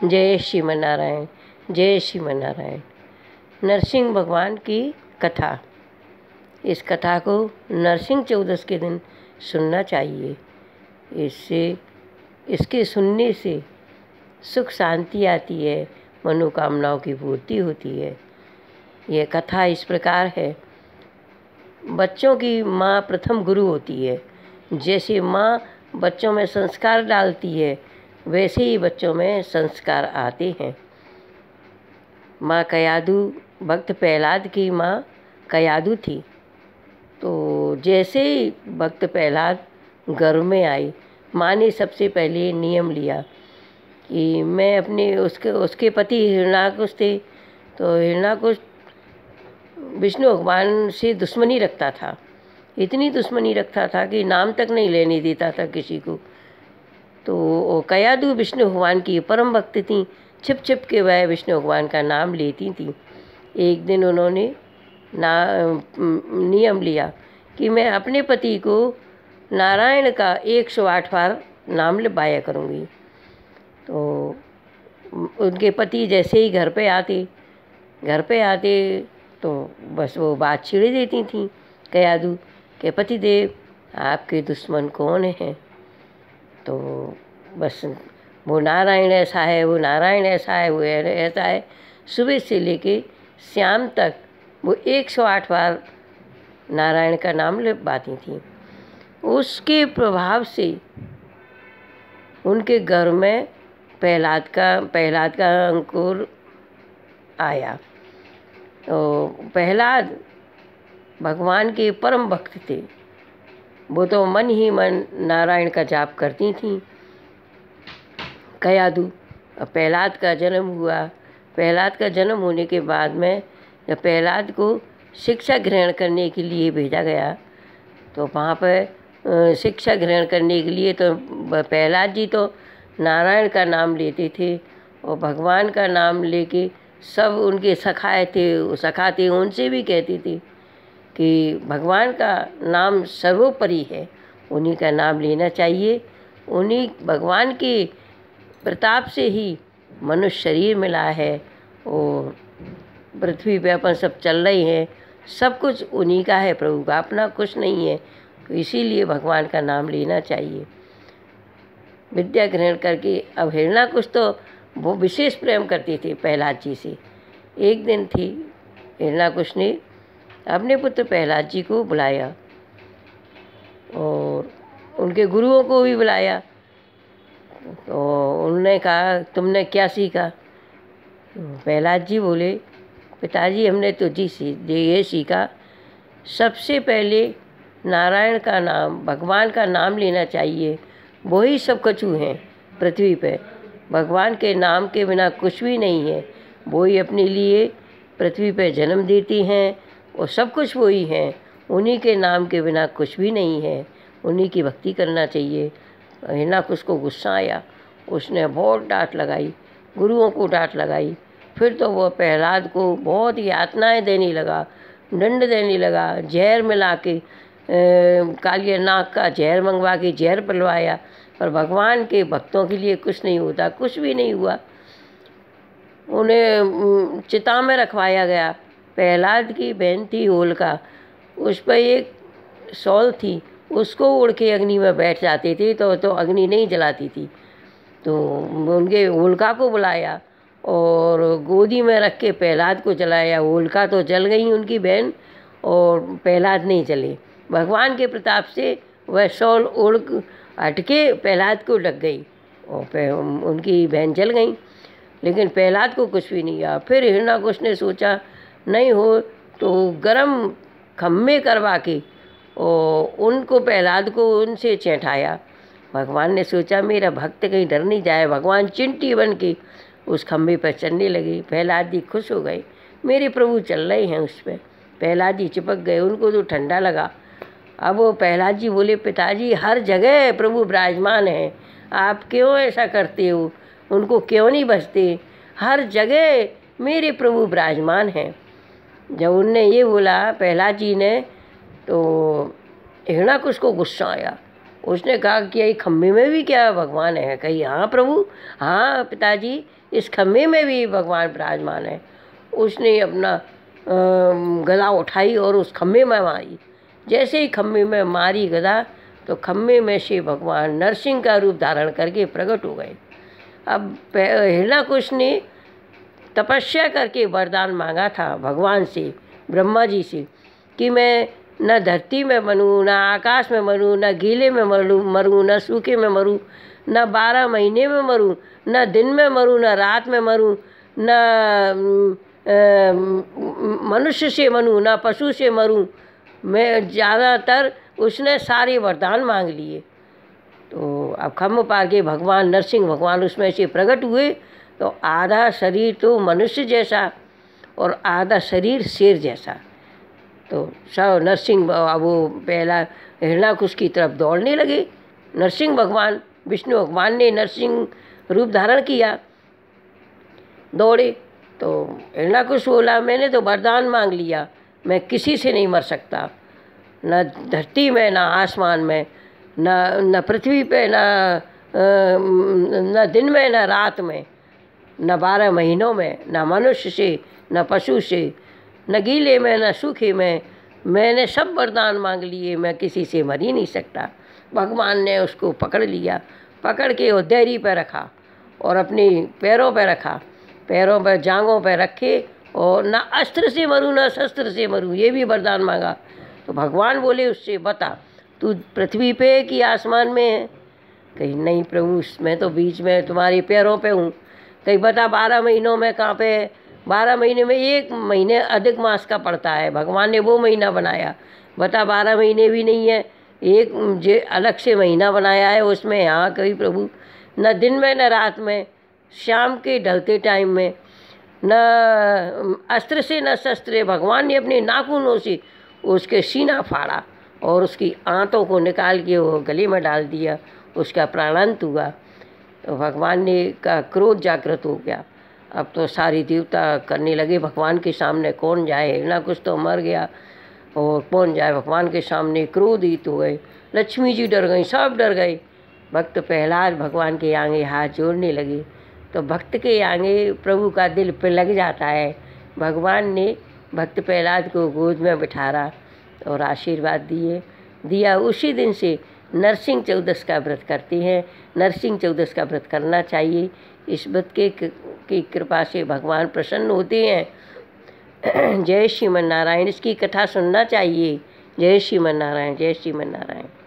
जय श्रीमन्नारायण, जय श्रीमन्नारायण। नरसिंह भगवान की कथा। इस कथा को नरसिंह चौदस के दिन सुनना चाहिए। इसके सुनने से सुख शांति आती है, मनोकामनाओं की पूर्ति होती है। यह कथा इस प्रकार है। बच्चों की माँ प्रथम गुरु होती है। जैसे माँ बच्चों में संस्कार डालती है, वैसे ही बच्चों में संस्कार आते हैं। माँ कयाधु, भक्त प्रहलाद की माँ कयाधु थी। तो जैसे ही भक्त प्रहलाद गर्भ में आई, माँ ने सबसे पहले नियम लिया कि मैं अपने उसके पति हिरण्याकुश थे। तो हिरण्याकुश विष्णु भगवान से दुश्मनी रखता था। इतनी दुश्मनी रखता था कि नाम तक नहीं लेने देता था किसी को। तो कयाधु विष्णु भगवान की परम भक्त थी। छिप छिप के वह विष्णु भगवान का नाम लेती थी। एक दिन उन्होंने नियम लिया कि मैं अपने पति को नारायण का 108 बार नाम लिपाया करूँगी। तो उनके पति जैसे ही घर पे आते तो बस वो बात छेड़ देती थी कयाधु के पतिदेव, आपके दुश्मन कौन हैं? तो बस वो नारायण ऐसा है, वो नारायण ऐसा है, वो ऐसा है। सुबह से लेके शाम तक वो 108 बार नारायण का नाम लिपाती थी। उसके प्रभाव से उनके घर में प्रहलाद का अंकुर आया। तो प्रहलाद भगवान के परम भक्त थे। वो तो मन ही मन नारायण का जाप करती थीं। कयाधु, प्रहलाद का जन्म हुआ। प्रहलाद का जन्म होने के बाद में जब प्रहलाद को शिक्षा ग्रहण करने के लिए भेजा गया, तो वहाँ पर शिक्षा ग्रहण करने के लिए तो प्रहलाद जी तो नारायण का नाम लेते थे और भगवान का नाम लेके सब उनके सखा थे उनसे भी कहते थे कि भगवान का नाम सर्वोपरि है, उन्हीं का नाम लेना चाहिए। उन्हीं भगवान के प्रताप से ही मनुष्य शरीर मिला है और पृथ्वी पे अपन सब चल रहे हैं। सब कुछ उन्हीं का है, प्रभु का अपना कुछ नहीं है। तो इसीलिए भगवान का नाम लेना चाहिए। विद्या ग्रहण करके अब हिरण्याकुश तो वो विशेष प्रेम करती थी प्रहलाद जी से। एक दिन थी, हिरण्याकुश ने अपने पुत्र प्रहलाद जी को बुलाया और उनके गुरुओं को भी बुलाया। तो उन्होंने कहा, तुमने क्या सीखा? प्रहलाद जी बोले, पिताजी हमने तो ये सीखा, सबसे पहले नारायण का नाम, भगवान का नाम लेना चाहिए। वही सब कछु हैं पृथ्वी पे। भगवान के नाम के बिना कुछ भी नहीं है। वही अपने लिए पृथ्वी पे जन्म देती हैं और सब कुछ वही हैं। उन्हीं के नाम के बिना कुछ भी नहीं है। उन्हीं की भक्ति करना चाहिए। हिरण्याकुश को गुस्सा आया। उसने बहुत डांट लगाई, गुरुओं को डांट लगाई। फिर तो वह प्रहलाद को बहुत यातनाएं देने लगा, दंड देने लगा। जहर मिला के कालिया नाग का जहर मंगवा के जहर पिलवाया। पर भगवान के भक्तों के लिए कुछ नहीं होता, कुछ भी नहीं हुआ। उन्हें चिता में रखवाया गया। प्रहलाद की बहन थी होलिका, उस पर एक शॉल थी, उसको उड़ के अग्नि में बैठ जाते थे तो अग्नि नहीं जलाती थी। तो उनके होलिका को बुलाया और गोदी में रख के प्रहलाद को जलाया। होलिका तो जल गई उनकी बहन और प्रहलाद नहीं जले। भगवान के प्रताप से वह शॉल उड़ हटके प्रहलाद को लग गई और उनकी बहन जल गई, लेकिन प्रहलाद को कुछ भी नहीं हुआ। फिर हिरण्याकुश ने सोचा नहीं हो तो गरम खम्मे करवा के और उनको प्रहलाद को उनसे चैंठाया। भगवान ने सोचा मेरा भक्त कहीं डर नहीं जाए। भगवान चिंटी बन के उस खम्भे पर चलने लगे। प्रहलाद जी खुश हो गए, मेरे प्रभु चल रहे हैं उस पर। प्रहलाद जी चिपक गए, उनको तो ठंडा लगा। अब वो प्रहलाद जी बोले, पिताजी हर जगह प्रभु विराजमान है, आप क्यों ऐसा करते हो? उनको क्यों नहीं बचते? हर जगह मेरे प्रभु विराजमान हैं। जब उनने ये बोला प्रहलाद जी ने, तो हिरण्याकुश को गुस्सा आया। उसने कहा कि ये खम्भे में भी क्या भगवान है? कही हाँ प्रभु, हाँ पिताजी, इस खम्भे में भी भगवान विराजमान है। उसने अपना गदा उठाई और उस खम्भे में मारी। जैसे ही खम्भे में मारी गदा, तो खम्भे में से भगवान नरसिंह का रूप धारण करके प्रकट हो गए। अब हिरण्याकुश ने तपस्या करके वरदान मांगा था भगवान से, ब्रह्मा जी से, कि मैं न धरती में बनूँ, न आकाश में मरूँ, न गीले में मरूँ, न सूखे में मरूँ, न 12 महीने में मरूँ, न दिन में मरूँ, न रात में मरूँ, न मनुष्य से मरूँ, न पशु से मरूँ। मैं ज़्यादातर उसने सारे वरदान मांग लिए। तो अब खम्भ पार के भगवान नरसिंह भगवान उसमें से प्रकट हुए। तो आधा शरीर तो मनुष्य जैसा और आधा शरीर शेर जैसा। तो सब नरसिंह वो पहला हिरण्याकुश की तरफ दौड़ने लगे। नरसिंह भगवान, विष्णु भगवान ने नरसिंह रूप धारण किया, दौड़े। तो हिरण्याकुश बोला मैंने तो वरदान मांग लिया, मैं किसी से नहीं मर सकता, न धरती में, न आसमान में, न पृथ्वी पे, न दिन में, न रात में, न 12 महीनों में, न मनुष्य से, न पशु से, न गीले में, न सूखे में। मैंने सब वरदान मांग लिए, मैं किसी से मर ही नहीं सकता। भगवान ने उसको पकड़ लिया, पकड़ के वो देहरी पर रखा और अपनी पैरों पर रखा, पैरों पर जांघों पर रखे, और न अस्त्र से मरूँ न शस्त्र से मरूँ, ये भी वरदान मांगा। तो भगवान बोले उससे, बता तू पृथ्वी पे कि आसमान में है? कहीं नहीं प्रभु, मैं तो बीच में तुम्हारे पैरों पे हूँ। कहीं बता 12 महीनों में कहाँ पे है? 12 महीने में 1 महीने अधिक मास का पड़ता है, भगवान ने वो महीना बनाया। बता 12 महीने भी नहीं है, एक जो अलग से महीना बनाया है उसमें। हाँ कहीं प्रभु, न दिन में न रात में, शाम के ढलते टाइम में, न अस्त्र से न शस्त्र। भगवान ने अपने नाखूनों से उसके सीना फाड़ा और उसकी आंतों को निकाल के वो गले में डाल दिया, उसका प्राणांत हुआ। तो भगवान ने का क्रोध जागृत हो गया। अब तो सारी देवता करने लगे भगवान के सामने कौन जाए, हिरण्याकुश तो मर गया और कौन जाए भगवान के सामने। क्रोधित हो गए, लक्ष्मी जी डर गई, सब डर गए। भक्त प्रहलाद भगवान के आगे हाथ जोड़ने लगे। तो भक्त के आगे प्रभु का दिल पे लग जाता है। भगवान ने भक्त प्रहलाद को गोद में बिठारा और आशीर्वाद दिया। उसी दिन से नरसिंह चौदस का व्रत करते हैं। नरसिंह चौदस का व्रत करना चाहिए। इस व्रत की कृपा से भगवान प्रसन्न होते हैं। जय श्रीमन नारायण। इसकी कथा सुनना चाहिए। जय श्रीमन नारायण, जय श्रीमन नारायण।